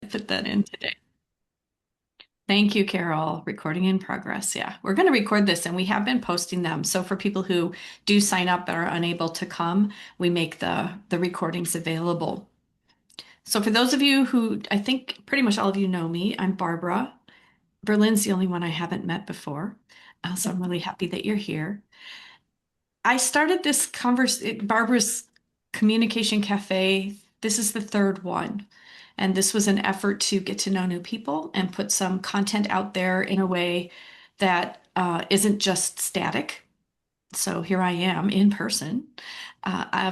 put that in today. Thank you, Carol. Recording in progress. Yeah, we're going to record this and we have been posting them. So for people who do sign up but are unable to come, we make the recordings available. So for those of you who I think pretty much all of you know me, I'm Barbara. Berlin's the only one I haven't met before. So I'm really happy that you're here. I started this Barbara's Communication Cafe. This is the third one. And this was an effort to get to know new people and put some content out there in a way that isn't just static. So here I am in person.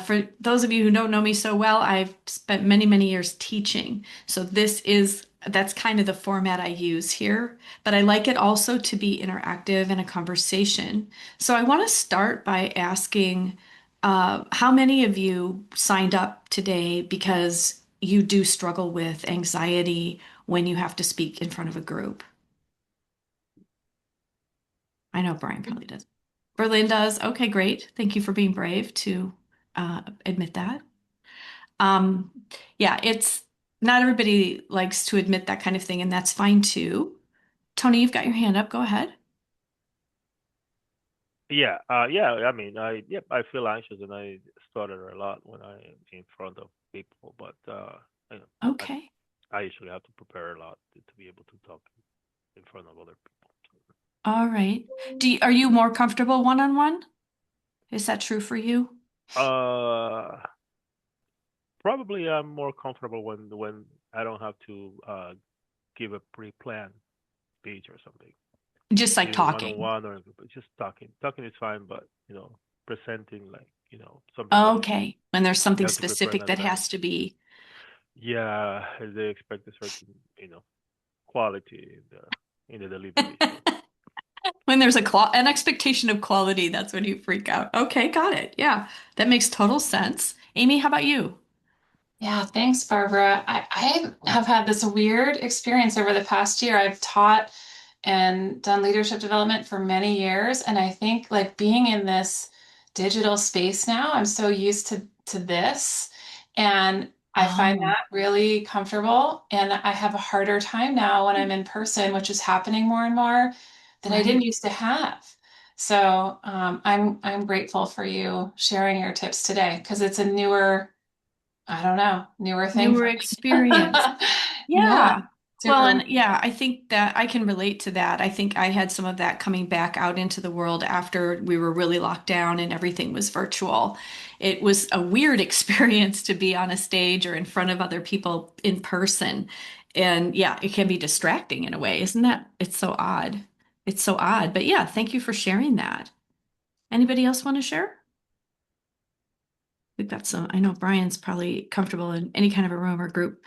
For those of you who don't know me so well, I've spent many, many years teaching. So that's kind of the format I use here, but I like it also to be interactive and a conversation. So I want to start by asking, how many of you signed up today because you do struggle with anxiety when you have to speak in front of a group? I know Brian probably does. Berlin does. Okay, great. Thank you for being brave to admit that. Um, yeah, it's not everybody likes to admit that kind of thing, and that's fine too. Tony, you've got your hand up. Go ahead. Yeah. I mean, I feel anxious and I stutter a lot when I'm in front of people, but you know, I Okay. I usually have to prepare a lot to be able to talk in front of other people. All right. Are you more comfortable one-on-one? Is that true for you? Probably I'm more comfortable when I don't have to give a pre-planned speech or something, Just like either talking. one-on-one or just talking. Talking is fine, but presenting like something that Okay. When there's you something have to prepare in specific that advance. has to be, Yeah, they expect a certain, quality in the delivery. So when there's an expectation of quality, that's when you freak out. Okay, got it. Yeah, that makes total sense. Amy, how about you? Yeah, thanks, Barbara. I have had this weird experience over the past year. I've taught and done leadership development for many years, and I think like being in this digital space now, I'm so used to this, and I find Oh, that really comfortable. And I have a harder time now when I'm in person, which is happening more and more that I didn't right. used to have. So I'm grateful for you sharing your tips today because it's a I don't know, newer thing Newer for me. experience. Yeah, Yeah. Well, super. and yeah, I think that I can relate to that. I think I had some of that coming back out into the world after we were really locked down and everything was virtual. It was a weird experience to be on a stage or in front of other people in person. And yeah, it can be distracting in a way, isn't that? It's so odd. It's so odd. But yeah, thank you for sharing that. Anybody else want to share? We've got some, I know Brian's probably comfortable in any kind of a room or group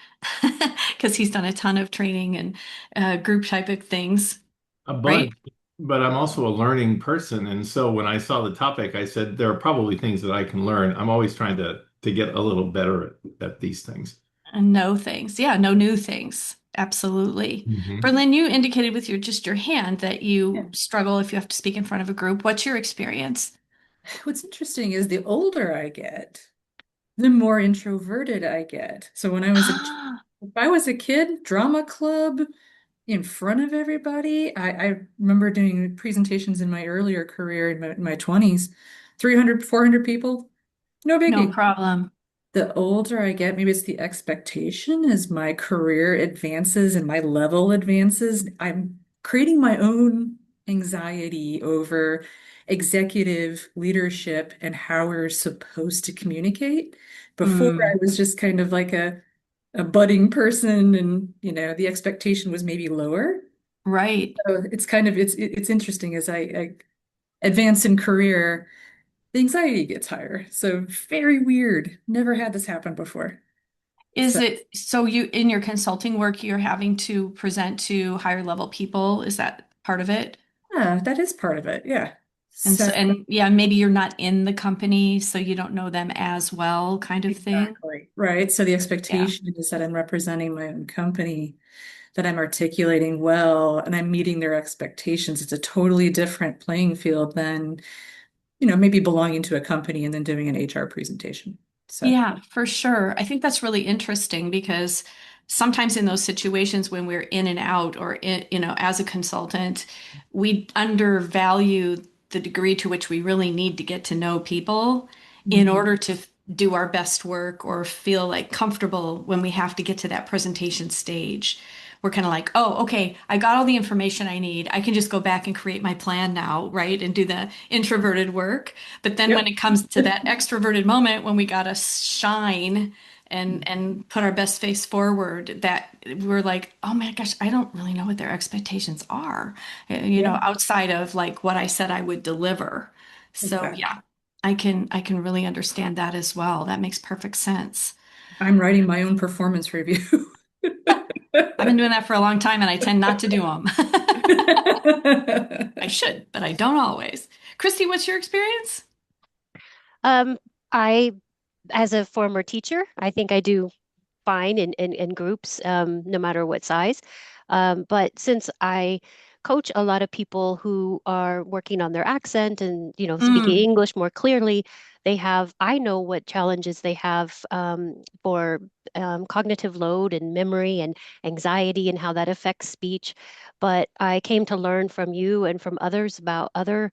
because he's done a ton of training and group type of things, A right? bunch, but I'm also a learning person. And so when I saw the topic, I said there are probably things that I can learn. I'm always trying to get a little better at these things. And no things. Yeah, no new things. Absolutely. Hmm. Berlin, you indicated with your hand that Yeah. you struggle if you have to speak in front of a group. What's your experience? What's interesting is the older I get, the more introverted I get. So Ah, if I was a kid, drama club in front of everybody, I remember doing presentations in my earlier career in my 20s, 300, 400 people, no no biggie. problem. The older I get, maybe it's the expectation as my career advances and my level advances, I'm creating my own anxiety over executive leadership and how we're supposed to communicate. Before I Mm, was just kind of like a budding person and, the expectation was maybe lower. right. So it's interesting as I advance in career, the anxiety gets higher. So very weird. Never had this happen before. Is So it so you in your consulting work, you're having to present to higher level people? Is that part of it? yeah, that is part of it. Yeah. And So so, and yeah, maybe you're not in the company, so you don't know them as well, kind of thing. exactly. Right. So the Yeah. expectation is that I'm representing my own company, that I'm articulating well, and I'm meeting their expectations. It's a totally different playing field than, maybe belonging to a company and then doing an HR presentation. So Yeah, for sure. I think that's really interesting because sometimes in those situations when we're in and out or in, as a consultant, we undervalue the degree to which we really need to get to know people in Mhm. order to do our best work or feel like comfortable when we have to get to that presentation stage. We're kind of like, oh, okay, I got all the information I need. I can just go back and create my plan now, right? And do the introverted work. But then when Yep. it comes to that extroverted moment when we gotta shine and put our best face forward, that we're like, oh my gosh, I don't really know what their expectations are, Yeah, outside of like what I said I would deliver. So exactly. yeah, I can really understand that as well. That makes perfect sense. I'm writing my own performance review. I've been doing that for a long time and I tend not to do them. I should, but I don't always. Christy, what's your experience? Um, I, as a former teacher, I think I do fine in groups, no matter what size. But since I coach a lot of people who are working on their accent and, speaking Mm. English more clearly, I know what challenges they have for cognitive load and memory and anxiety and how that affects speech. But I came to learn from you and from others about other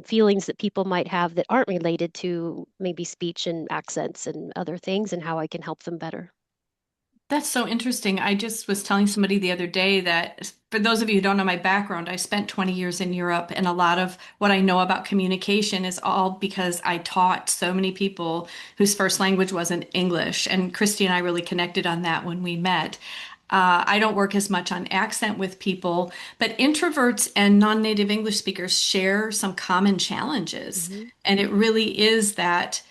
feelings that people might have that aren't related to maybe speech and accents and other things and how I can help them better. That's so interesting. I just was telling somebody the other day that for those of you who don't know my background, I spent 20 years in Europe, and a lot of what I know about communication is all because I taught so many people whose first language wasn't English. And Christy and I really connected on that when we met. I don't work as much on accent with people, but introverts and non-native English speakers share some common challenges. Hmm. And it really is that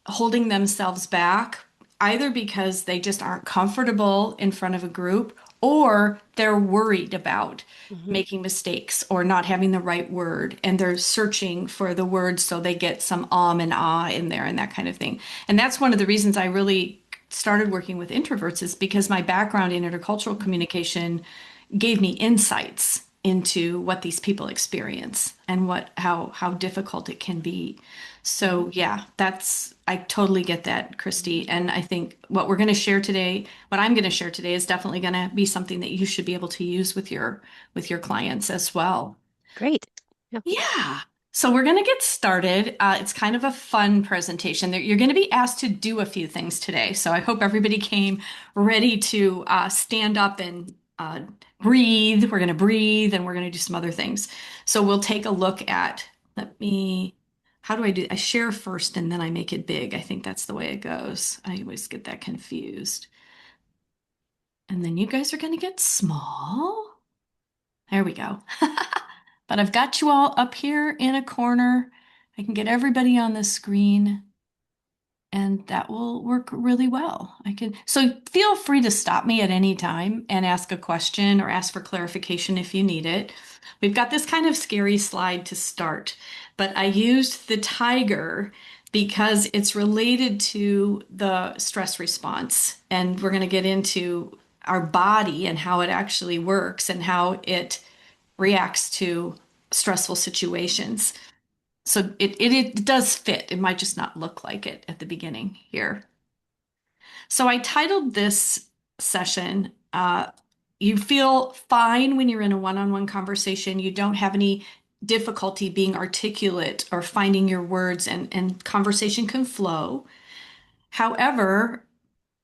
holding themselves back, either because they just aren't comfortable in front of a group or they're worried about Hmm. making mistakes or not having the right word and they're searching for the words so they get some and ah in there and that kind of thing. And that's one of the reasons I really started working with introverts is because my background in intercultural communication gave me insights into what these people experience and how difficult it can be. Hmm. So yeah, that's I totally get that, Christy. And I think what we're going to share today, what I'm going to share today is definitely going to be something that you should be able to use with your clients as well. Great. Yeah. Yeah. So we're going to get started. It's kind of a fun presentation. You're going to be asked to do a few things today. So I hope everybody came ready to stand up and breathe. We're going to breathe and we're going to do some other things. So we'll take a look at, how do I do? I share first and then I make it big. I think that's the way it goes. I always get that confused. And then you guys are going to get small. There we go. But I've got you all up here in a corner. I can get everybody on the screen, and that will work really well. So feel free to stop me at any time and ask a question or ask for clarification if you need it. We've got this kind of scary slide to start, but I used the tiger because it's related to the stress response, and we're going to get into our body and how it actually works and how it reacts to stressful situations. So it does fit. It might just not look like it at the beginning here. So I titled this session, You Feel Fine When You're in a One-on-One Conversation. You don't have any difficulty being articulate or finding your words, and conversation can flow. However,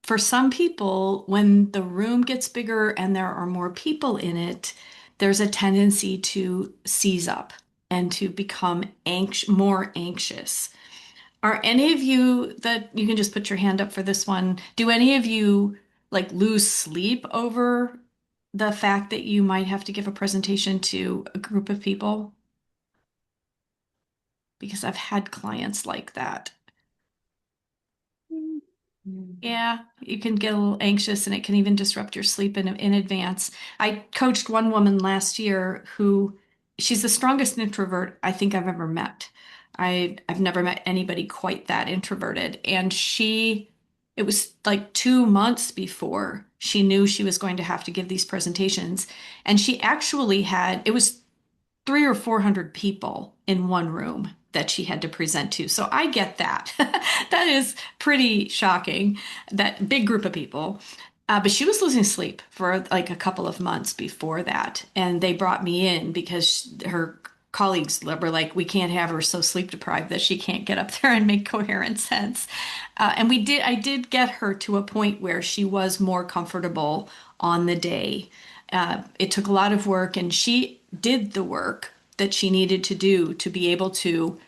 for some people, when the room gets bigger and there are more people in it, there's a tendency to seize up and to become more anxious. Are any of you that you can just put your hand up for this one? Do any of you like lose sleep over the fact that you might have to give a presentation to a group of people? Because I've had clients like that. Yeah, you can get a little anxious and it can even disrupt your sleep in advance. I coached one woman last year who she's the strongest introvert I think I've ever met. I've never met anybody quite that introverted. And it was like 2 months before she knew she was going to have to give these presentations. And she actually it was three or 400 people in one room that she had to present to. So I get that. That is pretty shocking, that big group of people. But she was losing sleep for like a couple of months before that. And they brought me in because her colleagues were like, we can't have her so sleep deprived that she can't get up there and make coherent sense. I did get her to a point where she was more comfortable on the day. It took a lot of work, and she did the work that she needed to do to be able to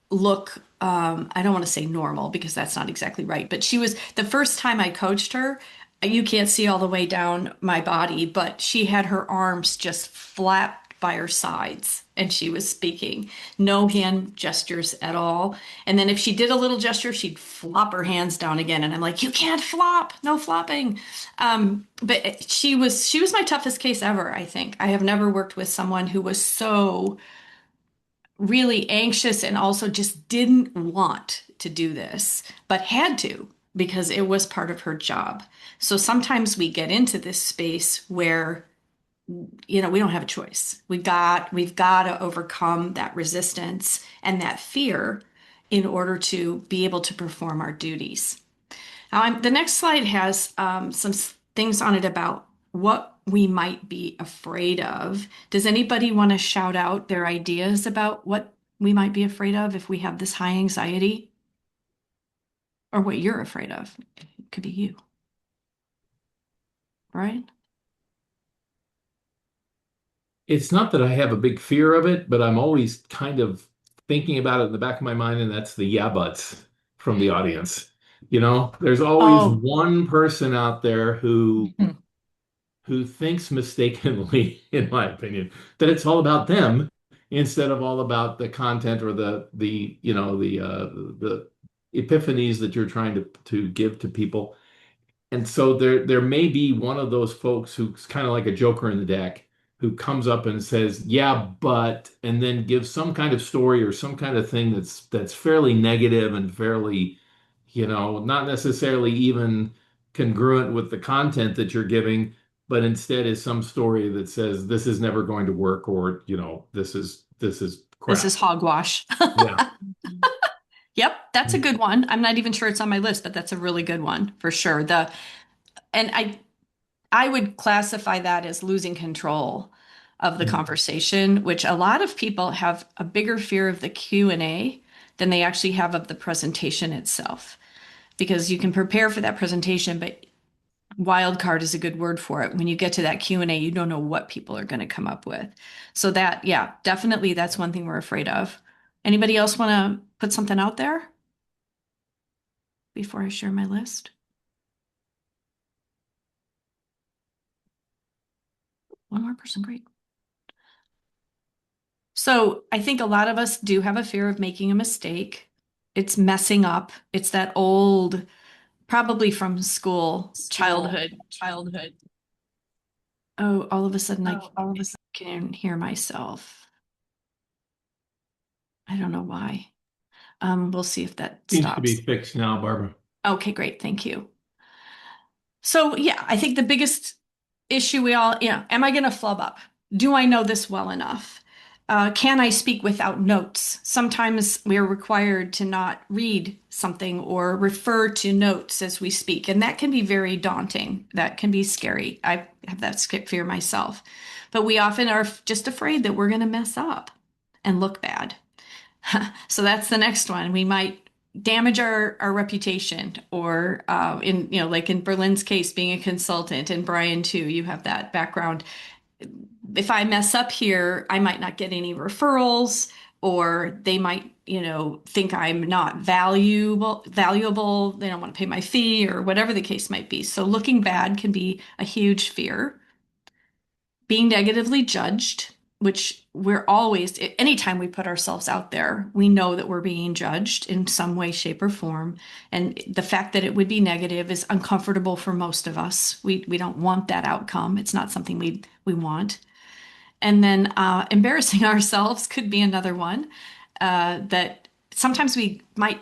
look I don't want to say normal because that's not exactly right, but she was the first time I coached her, you can't see all the way down my body, but she had her arms just flat by her sides and she was speaking. No hand gestures at all. And then if she did a little gesture, she'd flop her hands down again. And I'm like, you can't flop, no flopping. But she was my toughest case ever, I think. I have never worked with someone who was so really anxious and also just didn't want to do this, but had to because it was part of her job. So sometimes we get into this space where, we don't have a choice. We've got to overcome that resistance and that fear in order to be able to perform our duties. Now, the next slide has things on it about what we might be afraid of. Does anybody want to shout out their ideas about what we might be afraid of if we have this high anxiety? Or what you're afraid of? It could be you, right? It's not that I have a big fear of it, but I'm always kind of thinking about it in the back of my mind, and that's the yeah buts from the audience. There's always Oh, one person out there who Mhm. who thinks mistakenly, in my opinion, that it's all about them instead of all about the content or the epiphanies that you're trying to give to people. And so there may be one of those folks who's kind of like a joker in the deck who comes up and says, "Yeah, but," and then gives some kind of story or some kind of thing that's fairly negative and fairly, not necessarily even congruent with the content that you're giving, but instead is some story that says this is never going to work, or, this is this crap. is hogwash. Yeah. Yep, that's a good one. I'm not even sure it's on my list, but that's a really good one for sure. And I would classify that as losing control of the Mm. conversation, which a lot of people have a bigger fear of the Q&A than they actually have of the presentation itself. Because you can prepare for that presentation, but wild card is a good word for it. When you get to that Q&A, you don't know what people are going to come up with. So that, yeah, definitely that's one thing we're afraid of. Anybody else want to put something out there before I share my list? One more person, great. So I think a lot of us do have a fear of making a mistake. It's messing up. It's that old, probably from school, childhood. Oh, all of a sudden I can hear myself. I don't know why. We'll see if that Seems to be stops. fixed now, Barbara. Okay, great. Thank you. So yeah, I think the biggest issue am I going to flub up? Do I know this well enough? Can I speak without notes? Sometimes we're required to not read something or refer to notes as we speak, and that can be very daunting. That can be scary. I have that fear myself. But we often are just afraid that we're going to mess up and look bad. So that's the next one. We might damage our reputation or like in Berlin's case, being a consultant, and Brian too, you have that background. If I mess up here, I might not get any referrals, or they might, think I'm not valuable. They don't want to pay my fee or whatever the case might be. So looking bad can be a huge fear. Being negatively judged, which we're always, anytime we put ourselves out there, we know that we're being judged in some way, shape, or form. And the fact that it would be negative is uncomfortable for most of us. We don't want that outcome. It's not something we want. And then embarrassing ourselves could be another one that sometimes we might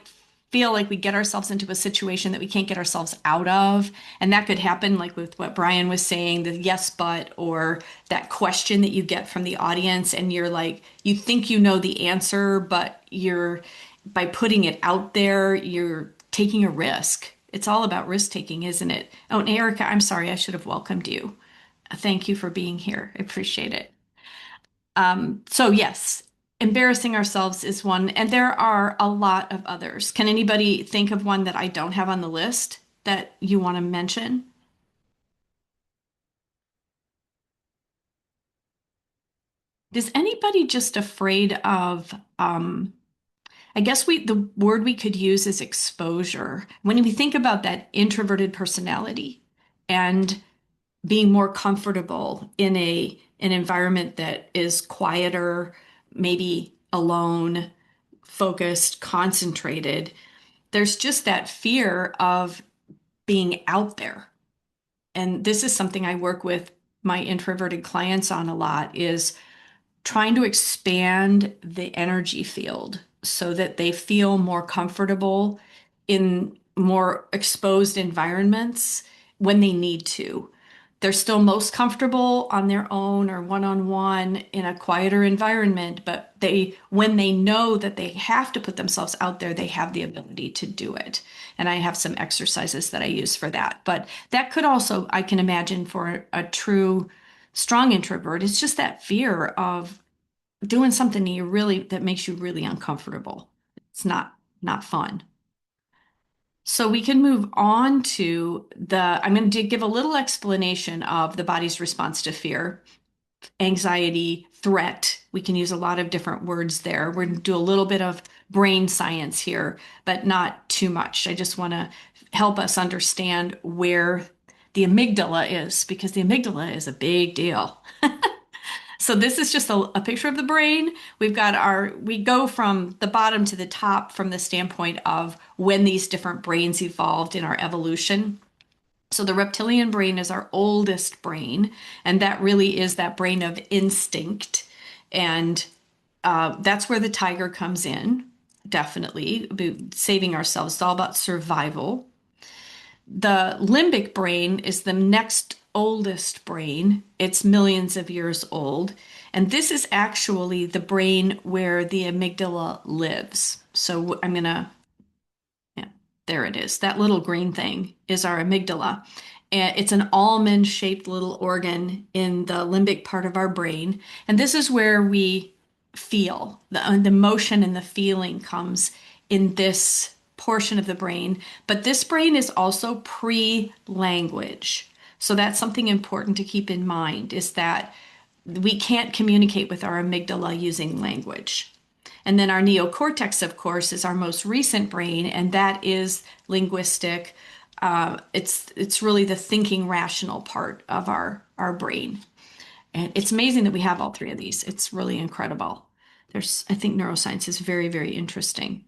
feel like we get ourselves into a situation that we can't get ourselves out of. And that could happen, like with what Brian was saying, the yes, but, or that question that you get from the audience. And you're like, you think you know the answer, but by putting it out there, you're taking a risk It's all about risk taking, isn't it? Oh, and Erica, I'm sorry, I should have welcomed you. Thank you for being here. I appreciate it. So yes, embarrassing ourselves is one, and there are a lot of others. Can anybody think of one that I don't have on the list that you want to mention? Is anybody just afraid of, I guess the word we could use is exposure. When we think about that introverted personality and being more comfortable in an environment that is quieter, maybe alone, focused, concentrated, there's just that fear of being out there. And this is something I work with my introverted clients on a lot is trying to expand the energy field so that they feel more comfortable in more exposed environments when they need to. They're still most comfortable on their own or one-on-one in a quieter environment, but when they know that they have to put themselves out there, they have the ability to do it. And I have some exercises that I use for that. But that could also, I can imagine for a true strong introvert, it's just that fear of doing something that makes you really uncomfortable. It's not fun. So we can move on to I'm going to give a little explanation of the body's response to fear, anxiety, threat. We can use a lot of different words there. We're going to do a little bit of brain science here, but not too much. I just want to help us understand where the amygdala is, because the amygdala is a big deal. So this is just a picture of the brain. We go from the bottom to the top from the standpoint of when these different brains evolved in our evolution. So the reptilian brain is our oldest brain, and that really is that brain of instinct. And that's where the tiger comes in, definitely, saving ourselves. It's all about survival. The limbic brain is the next oldest brain. It's millions of years old. And this is actually the brain where the amygdala lives. So yeah, there it is. That little green thing is our amygdala. And it's an almond-shaped little organ in the limbic part of our brain. And this is where we feel. The motion and the feeling comes in this portion of the brain. But this brain is also pre-language. So that's something important to keep in mind is that we can't communicate with our amygdala using language. And then our neocortex, of course, is our most recent brain, and that is linguistic. It's really the thinking rational part of our brain. And it's amazing that we have all three of these. It's really incredible. I think neuroscience is very, very interesting.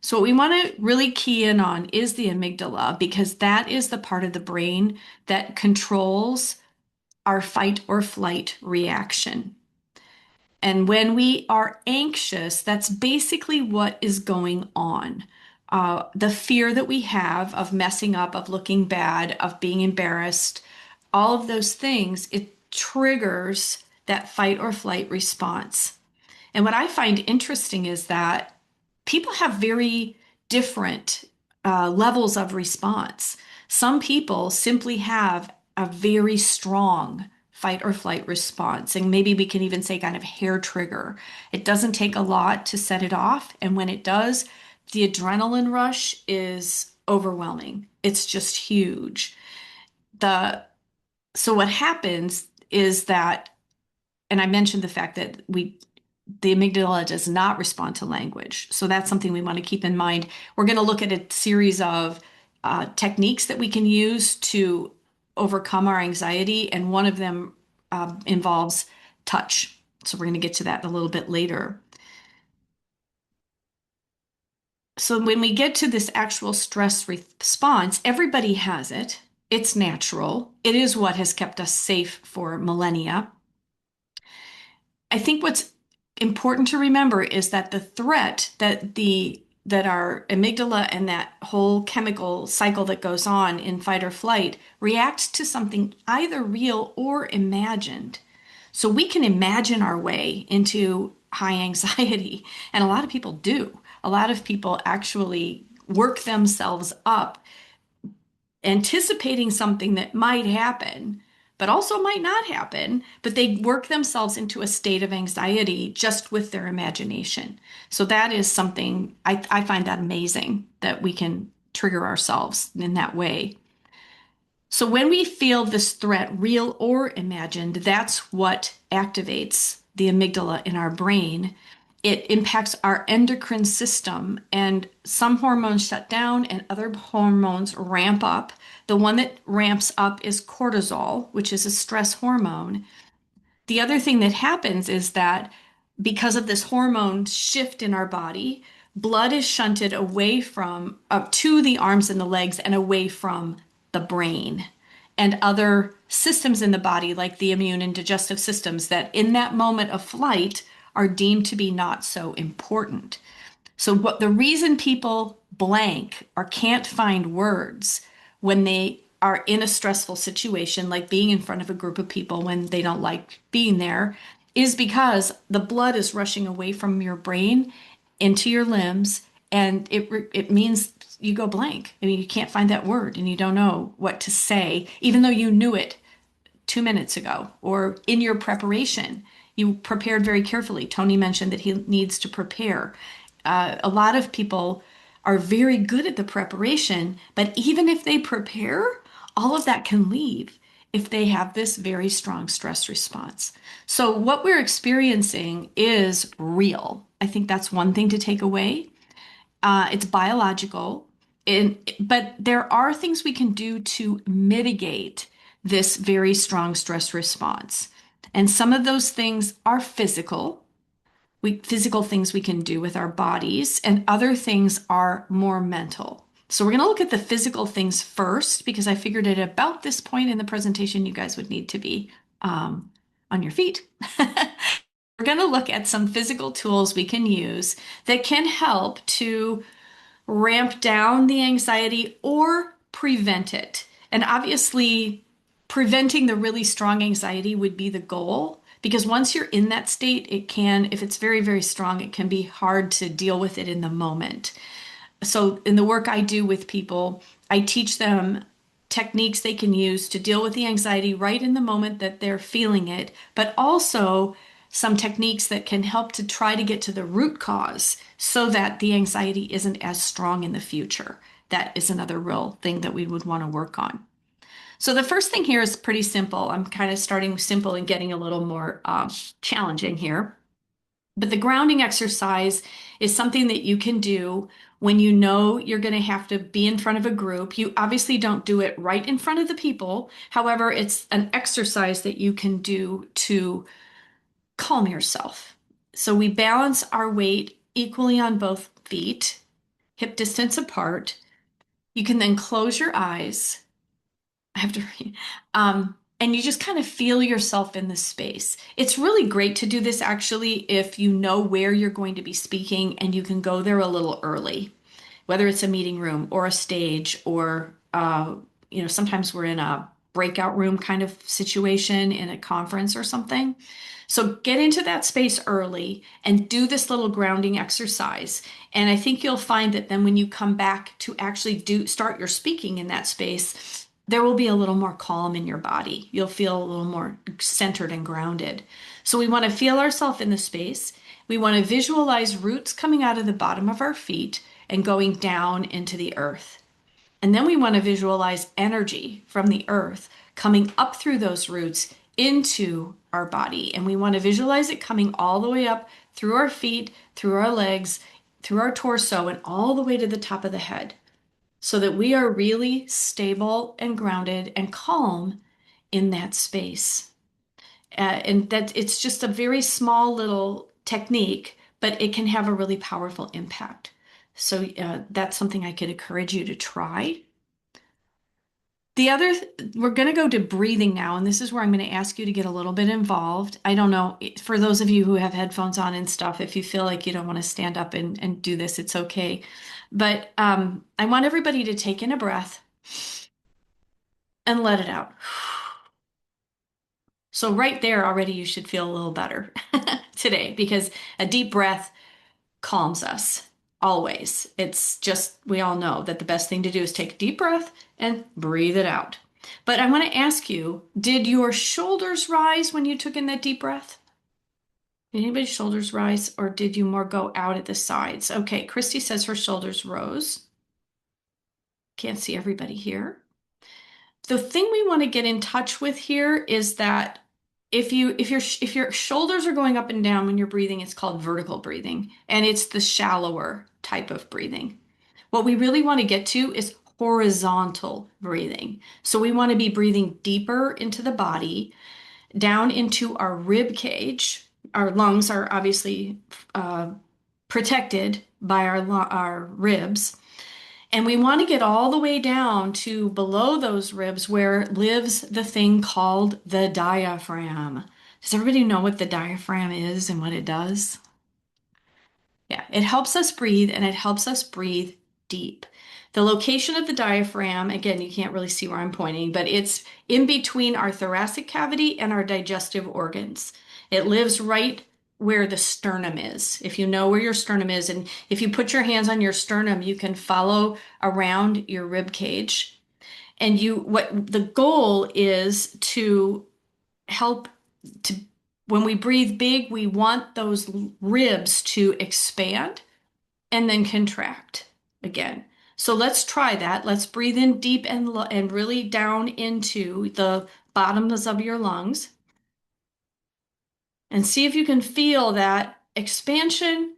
So what we want to really key in on is the amygdala because that is the part of the brain that controls our fight or flight reaction. And when we are anxious, that's basically what is going on. The fear that we have of messing up, of looking bad, of being embarrassed, all of those things, it triggers that fight or flight response. And what I find interesting is that people have very different levels of response. Some people simply have a very strong fight or flight response. And maybe we can even say kind of hair trigger. It doesn't take a lot to set it off. And when it does, the adrenaline rush is overwhelming. It's just huge. So what happens is that, and I mentioned the fact that the amygdala does not respond to language. So that's something we want to keep in mind. We're going to look at a series of techniques that we can use to overcome our anxiety, and one of them involves touch. So we're going to get to that a little bit later. So when we get to this actual stress response, everybody has it. It's natural. It is what has kept us safe for millennia. I think what's important to remember is that the threat that our amygdala and that whole chemical cycle that goes on in fight or flight reacts to something either real or imagined. So we can imagine our way into high anxiety, and a lot of people do. A lot of people actually work themselves up anticipating something that might happen, but also might not happen, but they work themselves into a state of anxiety just with their imagination. So that is something I find that amazing that we can trigger ourselves in that way. So when we feel this threat, real or imagined, that's what activates the amygdala in our brain. It impacts our endocrine system, and some hormones shut down and other hormones ramp up. The one that ramps up is cortisol, which is a stress hormone. The other thing that happens is that because of this hormone shift in our body, blood is shunted away from up to the arms and the legs and away from the brain and other systems in the body, like the immune and digestive systems, that in that moment of flight are deemed to be not so important. So what the reason people blank or can't find words when they are in a stressful situation, like being in front of a group of people when they don't like being there, is because the blood is rushing away from your brain into your limbs, and it means you go blank. I mean, you can't find that word and you don't know what to say, even though you knew it 2 minutes ago or in your preparation. You prepared very carefully. Tony mentioned that he needs to prepare. A lot of people are very good at the preparation, but even if they prepare, all of that can leave if they have this very strong stress response. So, what we're experiencing is real. I think that's one thing to take away. It's biological, but there are things we can do to mitigate this very strong stress response. And some of those things are physical things we can do with our bodies, and other things are more mental. So we're going to look at the physical things first because I figured at about this point in the presentation, you guys would need to be on your feet. We're going to look at some physical tools we can use that can help to ramp down the anxiety or prevent it. And obviously, preventing the really strong anxiety would be the goal because once you're in that state, it can, if it's very, very strong, it can be hard to deal with it in the moment. So, in the work I do with people, I teach them techniques they can use to deal with the anxiety right in the moment that they're feeling it, but also some techniques that can help to try to get to the root cause so that the anxiety isn't as strong in the future. That is another real thing that we would want to work on. So the first thing here is pretty simple. I'm kind of starting simple and getting a little more challenging here. But the grounding exercise is something that you can do when you know you're going to have to be in front of a group. You obviously don't do it right in front of the people. However, it's an exercise that you can do to calm yourself. So we balance our weight equally on both feet, hip distance apart. You can then close your eyes. I have to read. And you just kind of feel yourself in the space. It's really great to do this actually if you know where you're going to be speaking and you can go there a little early, whether it's a meeting room or a stage or, sometimes we're in a breakout room kind of situation in a conference or something. So get into that space early and do this little grounding exercise. And I think you'll find that then when you come back to actually start your speaking in that space, there will be a little more calm in your body. You'll feel a little more centered and grounded. So we want to feel ourselves in the space. We want to visualize roots coming out of the bottom of our feet and going down into the earth. And then we want to visualize energy from the earth coming up through those roots into our body. And we want to visualize it coming all the way up through our feet, through our legs, through our torso, and all the way to the top of the head so that we are really stable and grounded and calm in that space. And that it's just a very small little technique, but it can have a really powerful impact. So that's something I could encourage you to try. We're going to go to breathing now, and this is where I'm going to ask you to get a little bit involved. I don't know, for those of you who have headphones on and stuff, if you feel like you don't want to stand up and do this, it's okay. But I want everybody to take in a breath and let it out. So right there already you should feel a little better today because a deep breath calms us always. It's just, we all know that the best thing to do is take a deep breath and breathe it out. But I want to ask you, did your shoulders rise when you took in that deep breath? Did anybody's shoulders rise, or did you more go out at the sides? Okay, Christy says her shoulders rose. Can't see everybody here. The thing we want to get in touch with here is that if your shoulders are going up and down when you're breathing, it's called vertical breathing, and it's the shallower type of breathing. What we really want to get to is horizontal breathing. So we want to be breathing deeper into the body, down into our rib cage. Our lungs are obviously protected by our ribs. And we want to get all the way down to below those ribs where lives the thing called the diaphragm. Does everybody know what the diaphragm is and what it does? Yeah, it helps us breathe and it helps us breathe deep. The location of the diaphragm, again, you can't really see where I'm pointing, but it's in between our thoracic cavity and our digestive organs. It lives right where the sternum is. If you know where your sternum is, and if you put your hands on your sternum, you can follow around your rib cage. And what the goal is to help to, when we breathe big, we want those ribs to expand and then contract again. So let's try that. Let's breathe in deep and really down into the bottoms of your lungs and see if you can feel that expansion,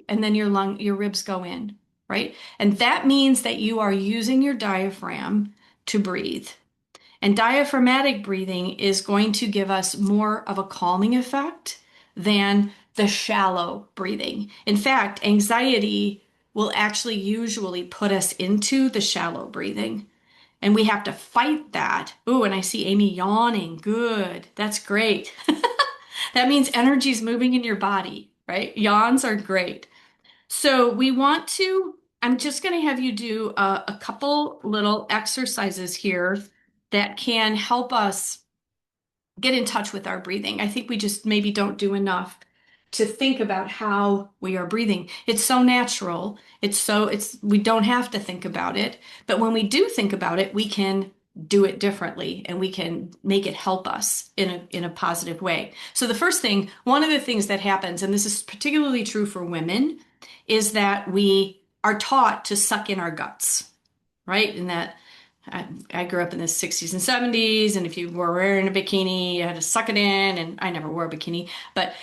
and then your ribs go in, right? And that means that you are using your diaphragm to breathe. And diaphragmatic breathing is going to give us more of a calming effect than the shallow breathing. In fact, anxiety will actually usually put us into the shallow breathing. And we have to fight that. Ooh, and I see Amy yawning. Good. That's great. That means energy is moving in your body, right? Yawns are great. So I'm just going to have you do a couple little exercises here that can help us get in touch with our breathing. I think we just maybe don't do enough to think about how we are breathing. It's so natural. We don't have to think about it. But when we do think about it, we can do it differently and we can make it help us in a positive way. So the first thing, one of the things that happens, and this is particularly true for women, is that we are taught to suck in our guts, right? And that I grew up in the 60s and 70s, and if you were wearing a bikini, you had to suck it in, and I never wore a bikini, but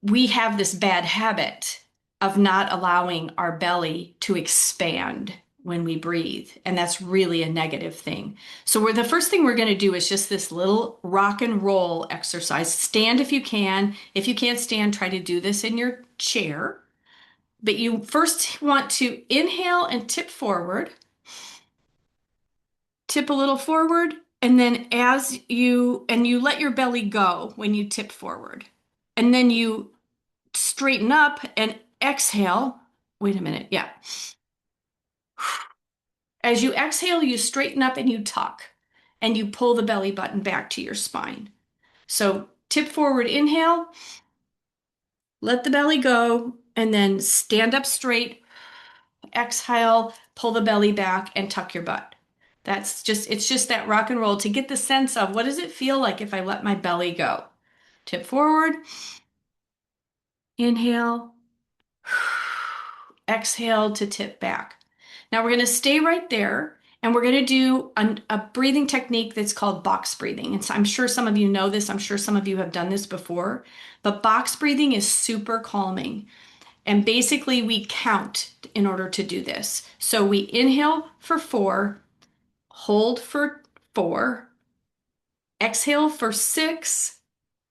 we have this bad habit of not allowing our belly to expand when we breathe, and that's really a negative thing. So the first thing we're going to do is just this little rock and roll exercise. Stand if you can. If you can't stand, try to do this in your chair. But you first want to inhale and tip forward. Tip a little forward, and then you let your belly go when you tip forward. And then you straighten up and exhale. Wait a minute. Yeah. As you exhale, you straighten up and you tuck and you pull the belly button back to your spine. So tip forward, inhale, let the belly go, and then stand up straight, exhale, pull the belly back and tuck your butt. It's just that rock and roll to get the sense of what does it feel like if I let my belly go? Tip forward, inhale, exhale to tip back. Now we're going to stay right there and we're going to do a breathing technique that's called box breathing. And so I'm sure some of you know this. I'm sure some of you have done this before, but box breathing is super calming. And basically we count in order to do this. So we inhale for 4, hold for 4, exhale for 6,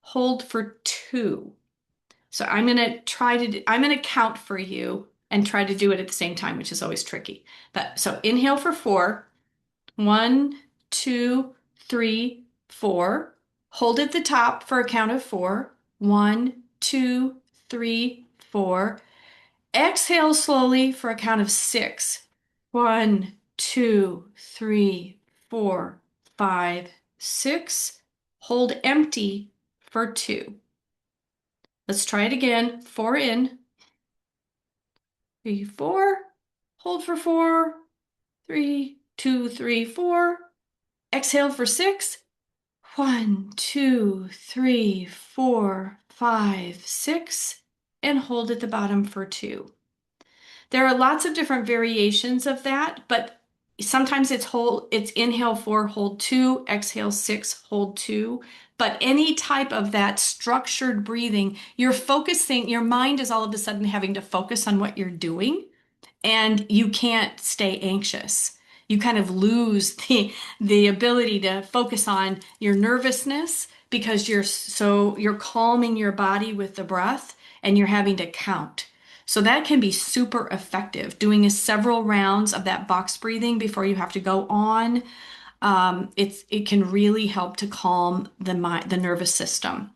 hold for 2. So I'm going to count for you and try to do it at the same time, which is always tricky. But so inhale for 4, 1, 2, 3, 4. Hold at the top for a count of 4, 1, 2, 3, 4. Exhale slowly for a count of 6, 1, 2, 3, 4, 5, 6. Hold empty for 2. Let's try it again. 4 in, 3, 4. Hold for 4. 3, 2, 3, 4. Exhale for 6. 1, 2, 3, 4, 5, 6. And hold at the bottom for 2. There are lots of different variations of that, but sometimes it's inhale 4, hold 2, exhale 6, hold 2. But any type of that structured breathing, you're focusing, your mind is all of a sudden having to focus on what you're doing and you can't stay anxious. You kind of lose the ability to focus on your nervousness because you're calming your body with the breath and you're having to count. So that can be super effective. Doing several rounds of that box breathing before you have to go on, it can really help to calm the nervous system.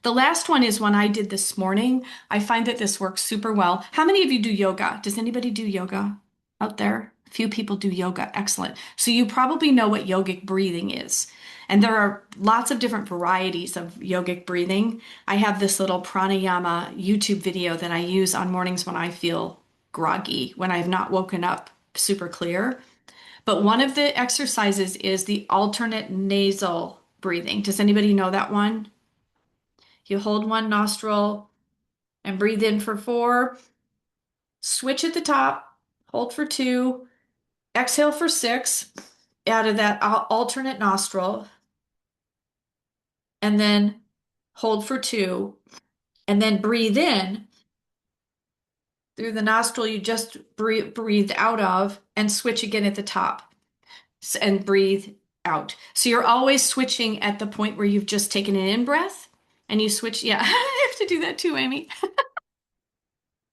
The last one is one I did this morning. I find that this works super well. How many of you do yoga? Does anybody do yoga out there? A few people do yoga. Excellent. So you probably know what yogic breathing is. And there are lots of different varieties of yogic breathing. I have this little pranayama YouTube video that I use on mornings when I feel groggy, when I've not woken up super clear. But one of the exercises is the alternate nasal breathing. Does anybody know that one? You hold one nostril and breathe in for 4. Switch at the top, hold for 2, exhale for 6 out of that alternate nostril, and then hold for 2, and then breathe in through the nostril you just breathed out of, and switch again at the top and breathe out. So you're always switching at the point where you've just taken an in breath and you switch. Yeah, I have to do that too, Amy.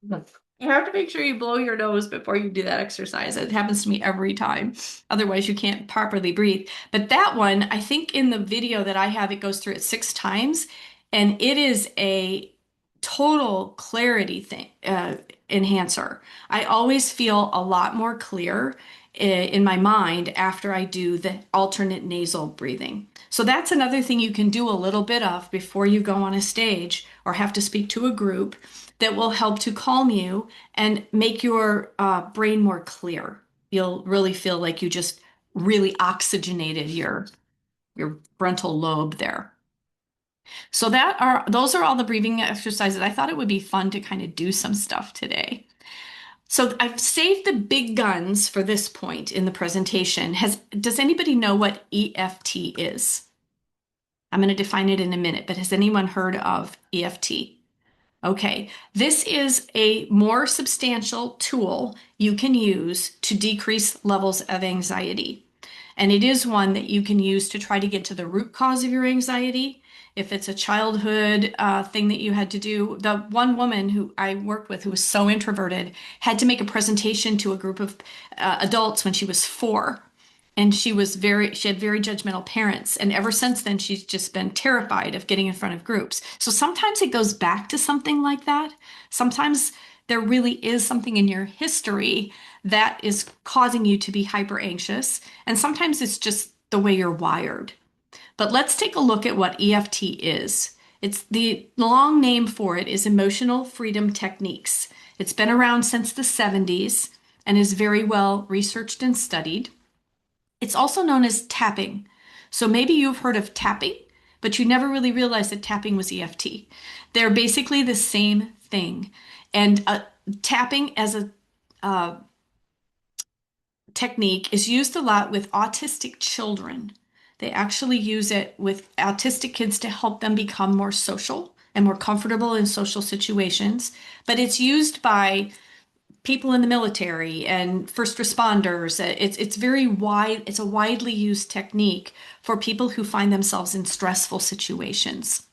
You have to make sure you blow your nose before you do that exercise. It happens to me every time. Otherwise, you can't properly breathe. But that one, I think in the video that I have, it goes through it 6 times, and it is a total clarity thing, enhancer. I always feel a lot more clear in my mind after I do the alternate nasal breathing. So that's another thing you can do a little bit of before you go on a stage or have to speak to a group that will help to calm you and make your brain more clear. You'll really feel like you just really oxygenated your frontal lobe there. So those are all the breathing exercises. I thought it would be fun to kind of do some stuff today. So I've saved the big guns for this point in the presentation. Does anybody know what EFT is? I'm going to define it in a minute, but has anyone heard of EFT? Okay, this is a more substantial tool you can use to decrease levels of anxiety. And it is one that you can use to try to get to the root cause of your anxiety. If it's a childhood thing that you had to do, the one woman who I worked with who was so introverted had to make a presentation to a group of adults when she was 4. And she had very judgmental parents. And ever since then, she's just been terrified of getting in front of groups. So sometimes it goes back to something like that. Sometimes there really is something in your history that is causing you to be hyper anxious. And sometimes it's just the way you're wired. But let's take a look at what EFT is. It's the long name for it is Emotional Freedom Techniques. It's been around since the 70s and is very well researched and studied. It's also known as tapping. So maybe you've heard of tapping, but you never really realized that tapping was EFT. They're basically the same thing. And tapping as a technique is used a lot with autistic children. They actually use it with autistic kids to help them become more social and more comfortable in social situations. But it's used by people in the military and first responders. It's very wide. It's a widely used technique for people who find themselves in stressful situations.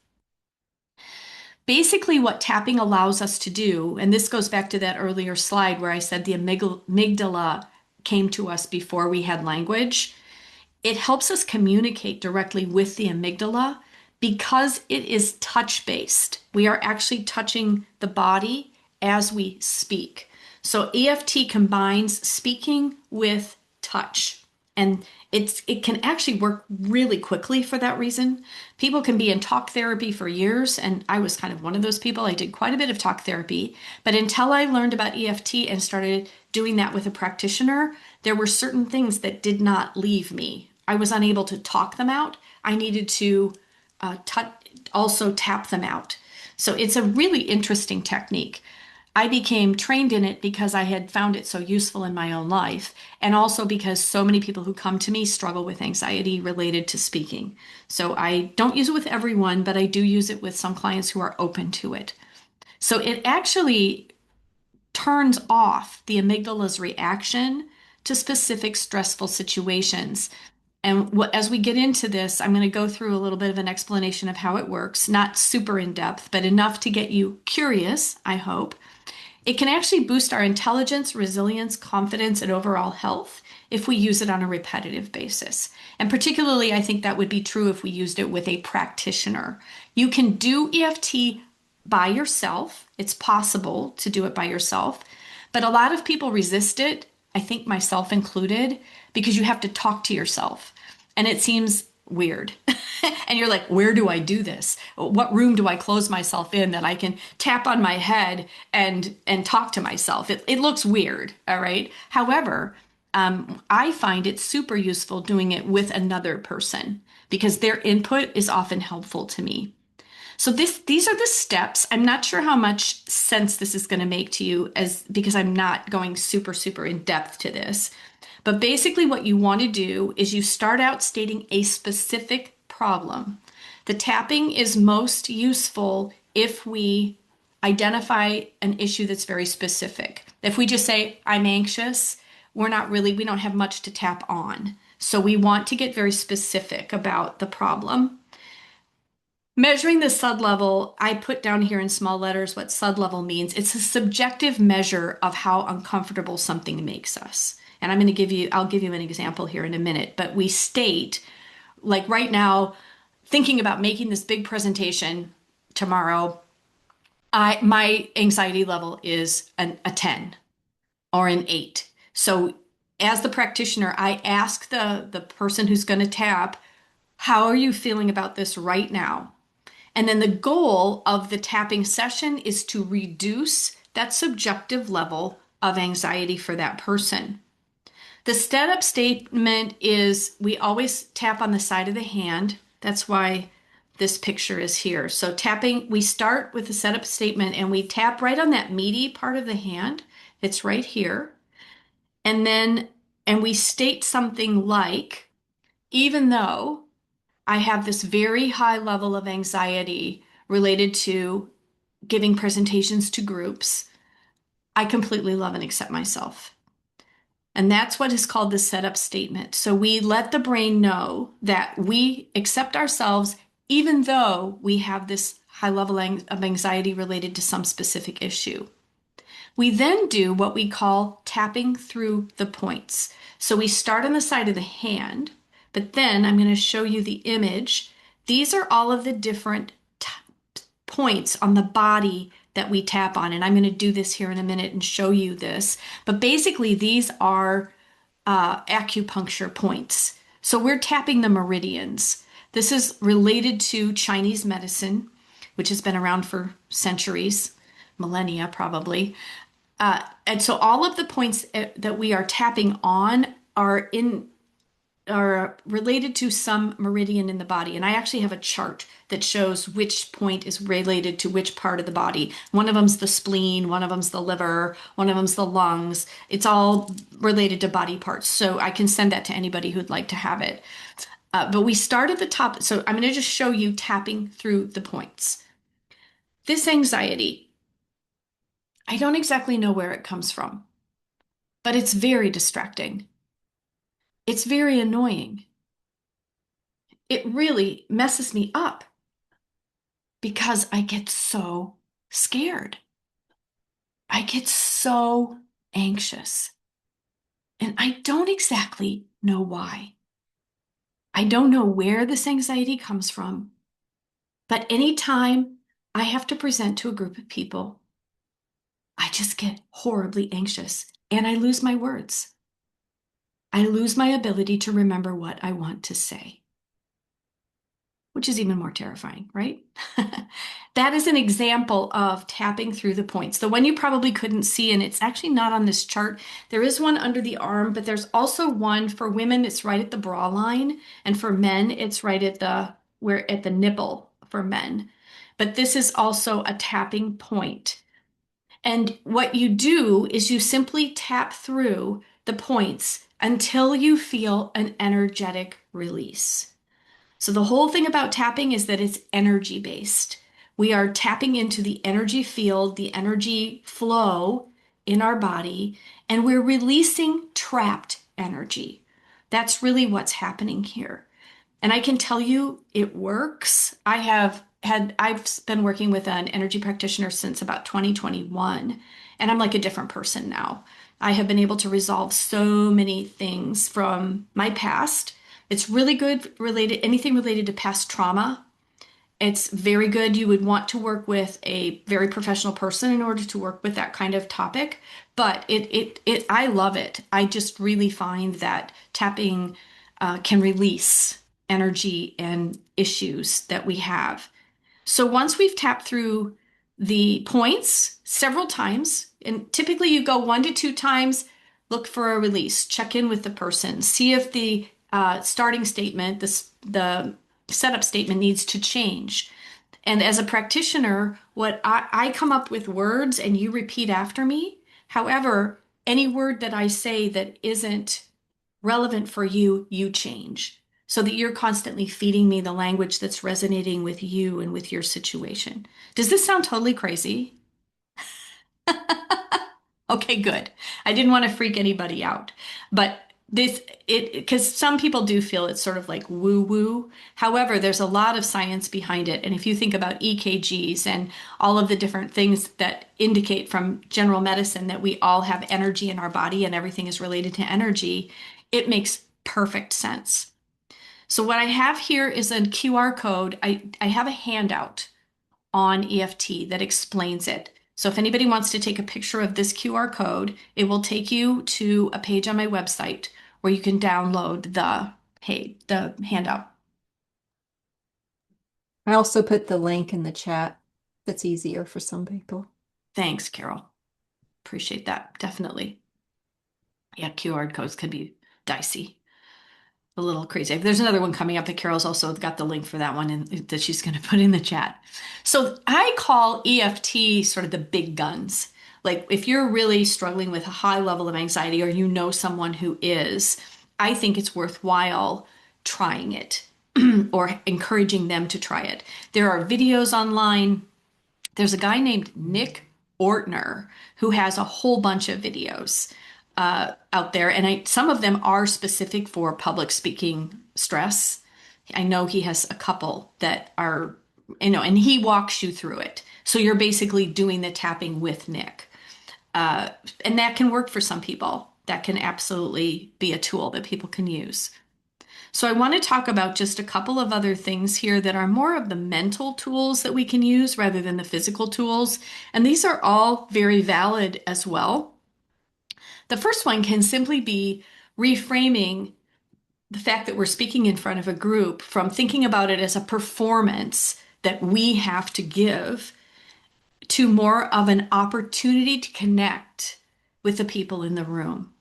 Basically, what tapping allows us to do, and this goes back to that earlier slide where I said the amygdala came to us before we had language. It helps us communicate directly with the amygdala because it is touch-based. We are actually touching the body as we speak. So EFT combines speaking with touch. And It can actually work really quickly for that reason. People can be in talk therapy for years, and I was kind of one of those people. I did quite a bit of talk therapy, but until I learned about EFT and started doing that with a practitioner, there were certain things that did not leave me. I was unable to talk them out. I needed to also tap them out. So it's a really interesting technique. I became trained in it because I had found it so useful in my own life, and also because so many people who come to me struggle with anxiety related to speaking. So I don't use it with everyone, but I do use it with some clients who are open to it. So it actually turns off the amygdala's reaction to specific stressful situations. And as we get into this, I'm going to go through a little bit of an explanation of how it works, not super in depth, but enough to get you curious, I hope. It can actually boost our intelligence, resilience, confidence, and overall health if we use it on a repetitive basis. And particularly, I think that would be true if we used it with a practitioner. You can do EFT by yourself. It's possible to do it by yourself, but a lot of people resist it, I think myself included, because you have to talk to yourself. And it seems weird. And you're like, where do I do this? What room do I close myself in that I can tap on my head and talk to myself? It looks weird, all right? However, I find it super useful doing it with another person because their input is often helpful to me. So these are the steps. I'm not sure how much sense this is going to make to you as because I'm not going super in depth to this. But basically what you want to do is you start out stating a specific problem. The tapping is most useful if we identify an issue that's very specific. If we just say, I'm anxious, we don't have much to tap on. So we want to get very specific about the problem. Measuring the SUD level, I put down here in small letters what SUD level means. It's a subjective measure of how uncomfortable something makes us. And I'll give you an example here in a minute, but we state, like right now, thinking about making this big presentation tomorrow, my anxiety level is a 10 or an 8. So as the practitioner, I ask the person who's going to tap, how are you feeling about this right now? And then the goal of the tapping session is to reduce that subjective level of anxiety for that person. The setup statement is we always tap on the side of the hand. That's why this picture is here. So tapping, we start with the setup statement and we tap right on that meaty part of the hand. It's right here. And we state something like, even though I have this very high level of anxiety related to giving presentations to groups, I completely love and accept myself. And that's what is called the setup statement. So we let the brain know that we accept ourselves even though we have this high level of anxiety related to some specific issue. We then do what we call tapping through the points. So we start on the side of the hand, but then I'm going to show you the image. These are all of the different points on the body that we tap on. And I'm going to do this here in a minute and show you this. But basically, these are acupuncture points. So we're tapping the meridians. This is related to Chinese medicine, which has been around for centuries, millennia probably. And so all of the points that we are tapping on are related to some meridian in the body. And I actually have a chart that shows which point is related to which part of the body. One of them's the spleen, one of them's the liver, one of them's the lungs. It's all related to body parts. So I can send that to anybody who'd like to have it. But we start at the top. So I'm going to just show you tapping through the points. This anxiety, I don't exactly know where it comes from, but it's very distracting. It's very annoying. It really messes me up because I get so scared. I get so anxious. And I don't exactly know why. I don't know where this anxiety comes from. But anytime I have to present to a group of people, I just get horribly anxious and I lose my words. I lose my ability to remember what I want to say, which is even more terrifying, right? That is an example of tapping through the points. The one you probably couldn't see, and it's actually not on this chart. There is one under the arm, but there's also one for women, it's right at the bra line, and for men, it's right at the nipple for men. But this is also a tapping point. And what you do is you simply tap through the points until you feel an energetic release. So the whole thing about tapping is that it's energy based. We are tapping into the energy field, the energy flow in our body, and we're releasing trapped energy. That's really what's happening here. And I can tell you it works. I've been working with an energy practitioner since about 2021, and I'm like a different person now. I have been able to resolve so many things from my past. It's really good anything related to past trauma. It's very good. You would want to work with a very professional person in order to work with that kind of topic. But I love it. I just really find that tapping can release energy and issues that we have. So once we've tapped through the points several times, and typically you go 1 to 2 times, look for a release, check in with the person, see if the starting statement, the setup statement needs to change. And as a practitioner, what I come up with words and you repeat after me. However, any word that I say that isn't relevant for you, you change so that you're constantly feeding me the language that's resonating with you and with your situation. Does this sound totally crazy? Okay, good. I didn't want to freak anybody out. But because some people do feel it's sort of like woo woo. However, there's a lot of science behind it. And if you think about EKGs and all of the different things that indicate from general medicine that we all have energy in our body and everything is related to energy, it makes perfect sense. So what I have here is a QR code. I have a handout on EFT that explains it. So if anybody wants to take a picture of this QR code, it will take you to a page on my website where you can download the handout. I also put the link in the chat. That's easier for some people. Thanks, Carol. Appreciate that. Definitely. Yeah, QR codes can be dicey. A little crazy. There's another one coming up that Carol's also got the link for that one and that she's going to put in the chat. So I call EFT sort of the big guns. Like if you're really struggling with a high level of anxiety or you know someone who is, I think it's worthwhile trying it or encouraging them to try it. There are videos online. There's a guy named Nick Ortner who has a whole bunch of videos out there, and some of them are specific for public speaking stress. I know he has a couple that are, and he walks you through it. So you're basically doing the tapping with Nick. And that can work for some people. That can absolutely be a tool that people can use. So I want to talk about just a couple of other things here that are more of the mental tools that we can use rather than the physical tools. And these are all very valid as well. The first one can simply be reframing the fact that we're speaking in front of a group from thinking about it as a performance that we have to give to more of an opportunity to connect with the people in the room.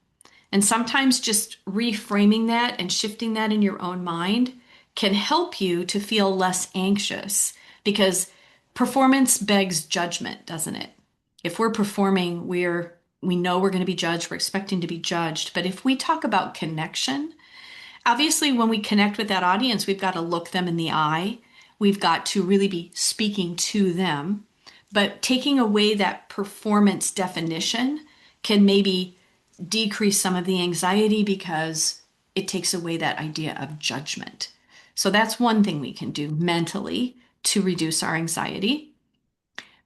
And sometimes just reframing that and shifting that in your own mind can help you to feel less anxious because performance begs judgment, doesn't it? If we're performing, we know we're going to be judged, we're expecting to be judged. But if we talk about connection, obviously when we connect with that audience, we've got to look them in the eye. We've got to really be speaking to them. But taking away that performance definition can maybe decrease some of the anxiety because it takes away that idea of judgment. So that's one thing we can do mentally to reduce our anxiety.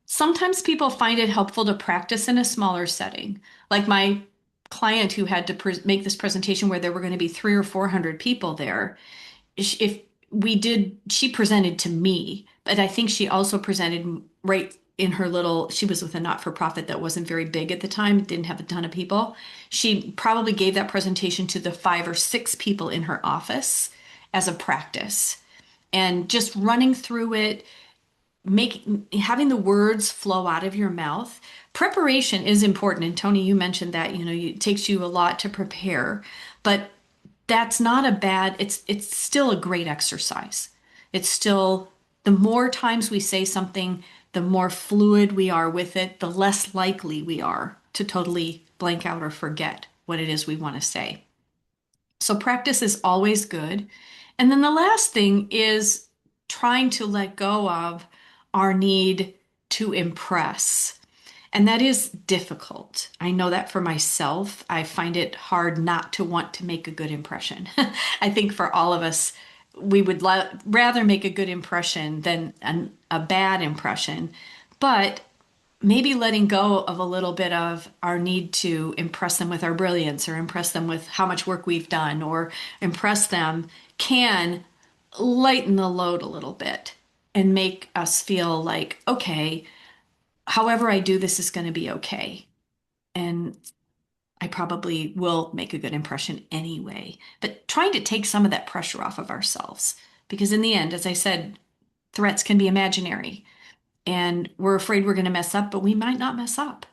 Sometimes people find it helpful to practice in a smaller setting, like my client who had to make this presentation where there were going to be 300 or 400 people there. If we did, she presented to me, but I think she also presented right in her little, she was with a not-for-profit that wasn't very big at the time, didn't have a ton of people. She probably gave that presentation to the 5 or 6 people in her office as a practice. And just running through it, having the words flow out of your mouth. Preparation is important. And Tony, you mentioned that, it takes you a lot to prepare, but that's not a bad, it's still a great exercise. It's still, the more times we say something, the more fluid we are with it, the less likely we are to totally blank out or forget what it is we want to say. So practice is always good. And then the last thing is trying to let go of our need to impress. And that is difficult. I know that for myself. I find it hard not to want to make a good impression. I think for all of us, we would rather make a good impression than a bad impression. But maybe letting go of a little bit of our need to impress them with our brilliance or impress them with how much work we've done or impress them can lighten the load a little bit and make us feel like, okay, however I do this is going to be okay. And I probably will make a good impression anyway. But trying to take some of that pressure off of ourselves. Because in the end, as I said, threats can be imaginary. And we're afraid we're going to mess up, but we might not mess up.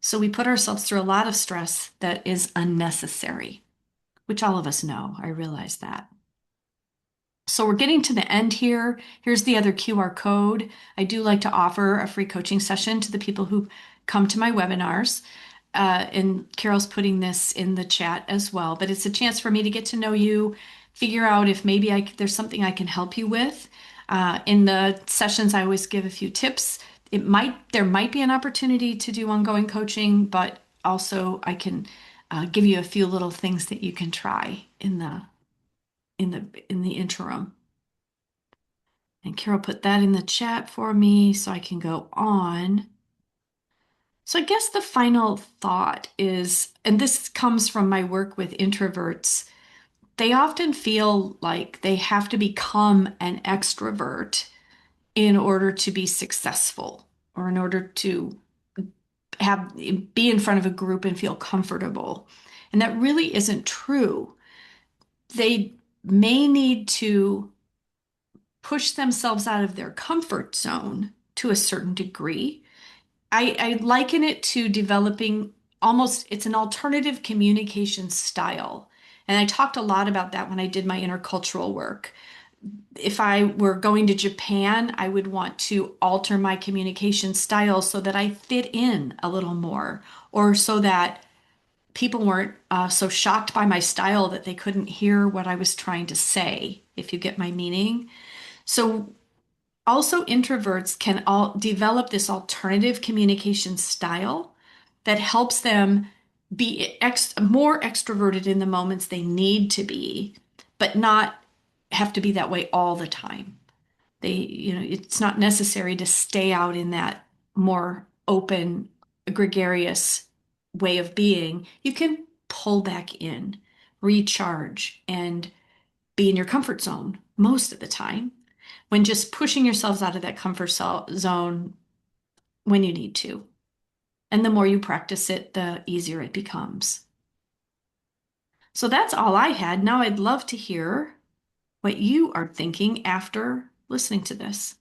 So we put ourselves through a lot of stress that is unnecessary, which all of us know. I realize that. So we're getting to the end here. Here's the other QR code. I do like to offer a free coaching session to the people who come to my webinars. And Carol's putting this in the chat as well, but it's a chance for me to get to know you, figure out if maybe there's something I can help you with. In the sessions, I always give a few tips. There might be an opportunity to do ongoing coaching, but also I can give you a few little things that you can try in the interim. And Carol put that in the chat for me so I can go on. So I guess the final thought is, and this comes from my work with introverts, they often feel like they have to become an extrovert in order to be successful or in order to be in front of a group and feel comfortable. And that really isn't true. They may need to push themselves out of their comfort zone to a certain degree. I liken it to developing almost, it's an alternative communication style. And I talked a lot about that when I did my intercultural work. If I were going to Japan, I would want to alter my communication style so that I fit in a little more, or so that people weren't so shocked by my style that they couldn't hear what I was trying to say, if you get my meaning. So also, introverts can all develop this alternative communication style that helps them be more extroverted in the moments they need to be, but not have to be that way all the time. It's not necessary to stay out in that more open, gregarious way of being. You can pull back in, recharge, and be in your comfort zone most of the time when just pushing yourselves out of that comfort zone when you need to. And the more you practice it, the easier it becomes. So that's all I had. Now I'd love to hear what you are thinking after listening to this.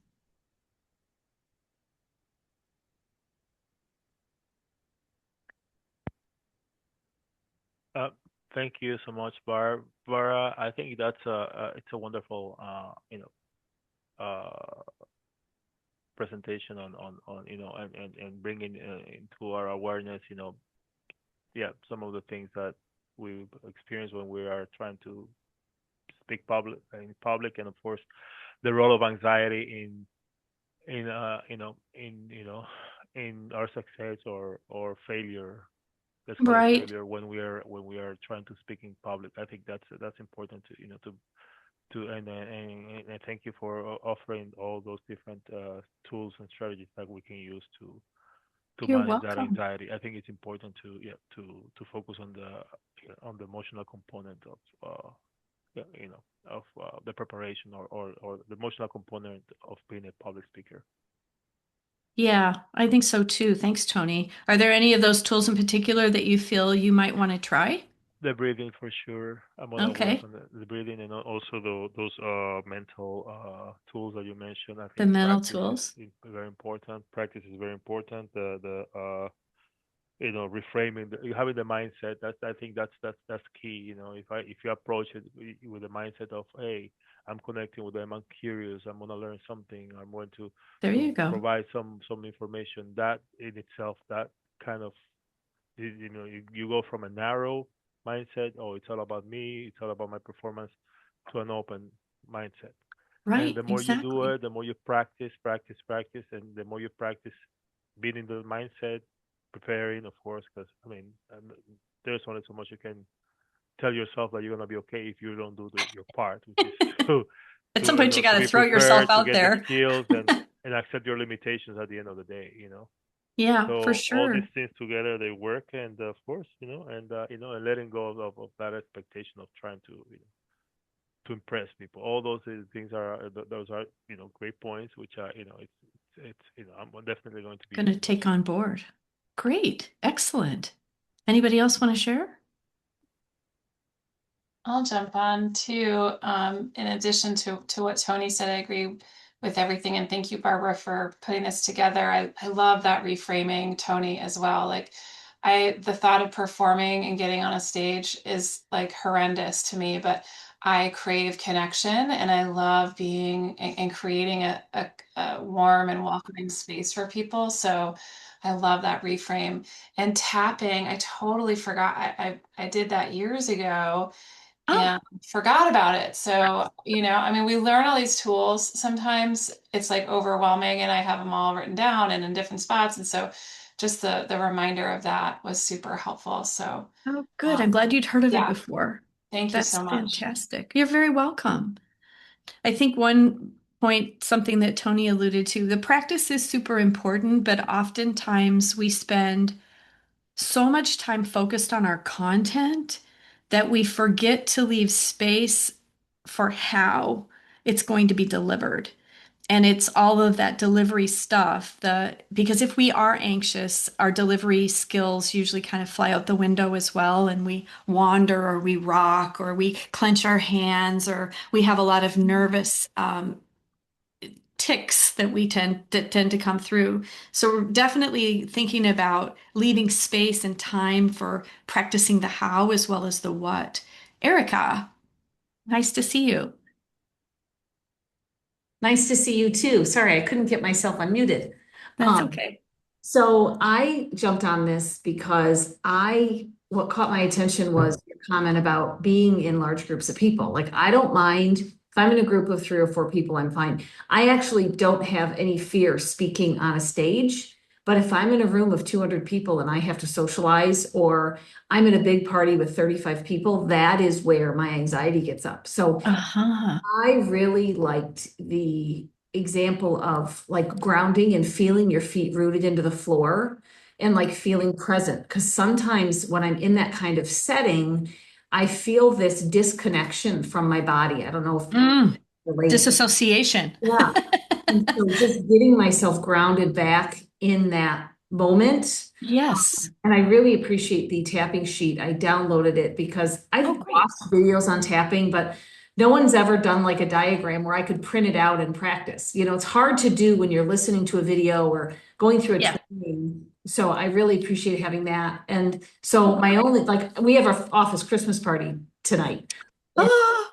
Uh, Thank you so much, Barbara. I think it's a wonderful uh, presentation on and bringing into our awareness some of the things that we experience when we are trying to speak in public, and of course the role of anxiety in in our success or failure. Let's call it Right. failure when we are trying to speak in public. I think that's important to and thank you for offering all those different tools and strategies that we can use to You're manage that welcome. anxiety. I think it's important to focus on the emotional component of the preparation or the emotional component of being a public speaker. Yeah, I think so too. Thanks, Tony. Are there any of those tools in particular that you feel you might want to try? The breathing for sure. I'm gonna work Okay. on the breathing and also those mental tools that you mentioned. I The think mental practice tools. is very important. Practice is very important. Reframing having the mindset. I think that's key. If you approach it with the mindset of, hey, I'm connecting with them. I'm curious. I'm gonna learn something. I'm going There to you go. provide some information. That in itself, that kind of you go from a narrow mindset, oh, it's all about me, it's all about my performance, to an open mindset. And Right, the more you do exactly. it, the more you practice, and the more you practice being in the mindset, preparing, of course, because I mean, there's only so much you can tell yourself that you're gonna be okay if you don't do your part, which is to At some point, you got to to be throw yourself prepared, to out get the there. skills, and accept your limitations at the end of the day. Yeah, for So all these sure. things together, they work, and of course, and letting go of that expectation of trying to impress people. All those things those are great points, which are it's I'm definitely going to be Going to using take those. on board. Great. Excellent. Anybody else want to share? I'll jump on too. In addition to what Tony said, I agree with everything. And thank you, Barbara, for putting this together. I love that reframing, Tony, as well. Like the thought of performing and getting on a stage is like horrendous to me, but I crave connection and I love being and creating a warm and welcoming space for people. So I love that reframe. And tapping, I totally forgot. I did that years ago Oh, and forgot about it. So, I mean, we learn all these tools. Sometimes it's like overwhelming and I have them all written down and in different spots. And so just the reminder of that was super helpful. So, oh, good. I'm um, glad you'd heard of it yeah, before. thank you That's so much. fantastic. You're very welcome. I think one point, something that Tony alluded to, the practice is super important, but oftentimes we spend so much time focused on our content that we forget to leave space for how it's going to be delivered. And it's all of that delivery stuff, because if we are anxious, our delivery skills usually kind of fly out the window as well, and we wander or we rock or we clench our hands or we have a lot of nervous ticks that tend to come through. So we're definitely thinking about leaving space and time for practicing the how as well as the what. Erica, nice to see you. Nice to see you too. Sorry, I couldn't get myself unmuted. That's Um, okay. so I jumped on this because what caught my attention was your comment about being in large groups of people. Like, I don't mind if I'm in a group of 3 or 4 people, I'm fine. I actually don't have any fear speaking on a stage. But if I'm in a room of 200 people and I have to socialize, or I'm in a big party with 35 people, that is where my anxiety gets up. So Uh-huh. I really liked the example of like grounding and feeling your feet rooted into the floor and like feeling present. Because sometimes when I'm in that kind of setting, I feel this disconnection from my body. I don't know if you Mm, relate. disassociation. Yeah. And so just getting myself grounded back in that moment. Yes. And I really appreciate the tapping sheet. I downloaded it because Oh, I've great. watched videos on tapping, but no one's ever done like a diagram where I could print it out and practice. It's hard to do when you're listening to a video or going through a Yeah. training. So I really appreciate having that. And so Oh, my great. only, like, we have our office Christmas party tonight. And Oh.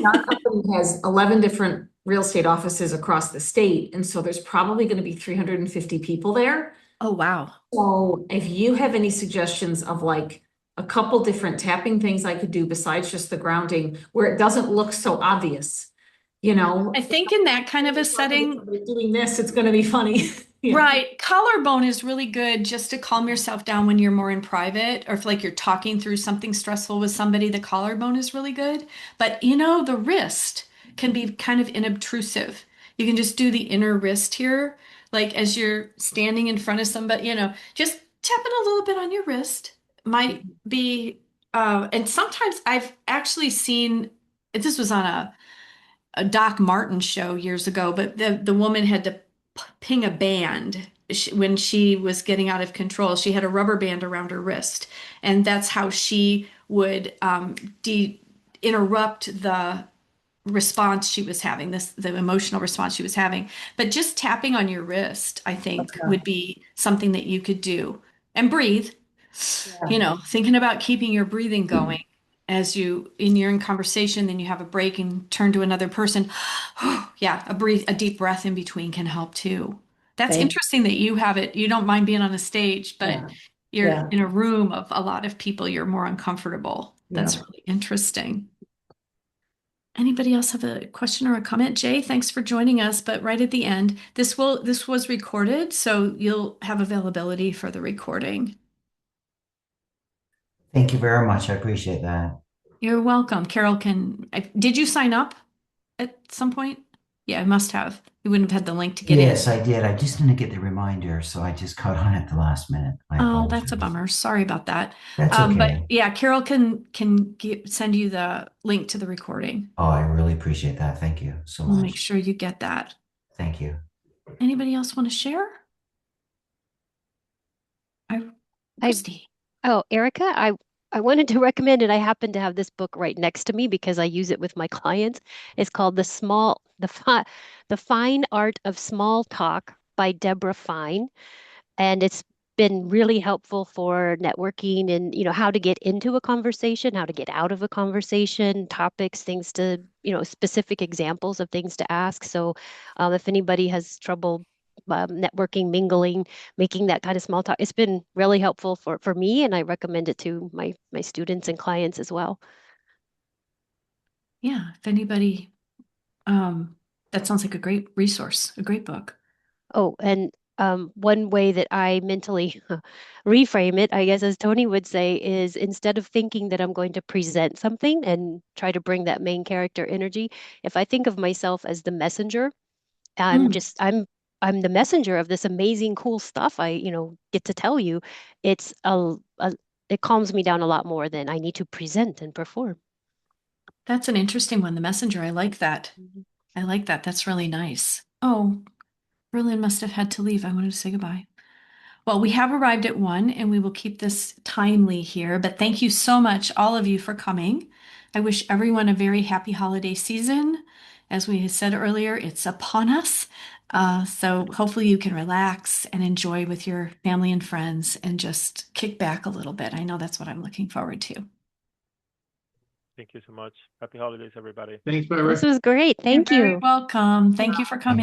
our company has 11 different real estate offices across the state. And so there's probably going to be 350 people there. Oh, wow. So if you have any suggestions of like a couple different tapping things I could do besides just the grounding where it doesn't look so obvious, I think in that kind of a talking to setting, somebody doing this, it's going to be funny. Yeah. right. Collarbone is really good just to calm yourself down when you're more in private, or if like you're talking through something stressful with somebody, the collarbone is really good. But the wrist can be kind of inobtrusive. You can just do the inner wrist here, like as you're standing in front of somebody, just tapping a little bit on your wrist might be, and sometimes I've actually seen, this was on a Doc Martin show years ago, but the woman had to ping a band when she was getting out of control, she had a rubber band around her wrist, and that's how she would interrupt the response she was having, the emotional response she was having. But just tapping on your wrist, I think, Okay. would be something that you could do. And breathe, Yeah. thinking about keeping your breathing going as you're in conversation, then you have a break and turn to another person. Yeah, a deep breath in between can help too. That's Thank interesting that you have it. You don't mind being on a stage, but Yeah. you're Yeah. in a room of a lot of people, you're more uncomfortable. That's Yeah. really interesting. Anybody else have a question or a comment? Jay, thanks for joining us. But right at the end, this was recorded, so you'll have availability for the recording. Thank you very much. I appreciate that. You're welcome. Carol, did you sign up at some point? Yeah, I must have. You wouldn't have had the link to get in. Yes, I did. I just didn't get the reminder, so I just caught on at the last minute. My Oh, that's a apologies. bummer. Sorry about that. That's But okay. yeah, Carol can send you the link to the recording. Oh, I really appreciate that. Thank you so We'll make much. sure you get that. Thank you. Anybody else want to share? I Christy. Oh, Erica, I wanted to recommend, and I happen to have this book right next to me because I use it with my clients. It's called The Fine Art of Small Talk by Deborah Fine, and it's been really helpful for networking and how to get into a conversation, how to get out of a conversation, topics, things to specific examples of things to ask. So if anybody has trouble networking, mingling, making that kind of small talk, it's been really helpful for me, and I recommend it to my students and clients as well. Yeah, if anybody, that sounds like a great resource, a great book. Oh, and one way that I mentally reframe it, I guess, as Tony would say, is instead of thinking that I'm going to present something and try to bring that main character energy, if I think of myself as the messenger, I'm Mm, just I'm the messenger of this amazing, cool stuff I, get to tell you. It's it calms me down a lot more than I need to present and perform. that's an interesting one. The Messenger. I like that. Mhm. I like that. That's really nice. Oh, Berlin must have had to leave. I wanted to say goodbye. Well, we have arrived at 1 and we will keep this timely here, but thank you so much, all of you, for coming. I wish everyone a very happy holiday season. As we said earlier, it's upon us. So hopefully you can relax and enjoy with your family and friends and just kick back a little bit. I know that's what I'm looking forward to. Thank you so much. Happy holidays, everybody. Thanks, This Barbara. was great. You're Thank very you. welcome. Thank you for Thank coming.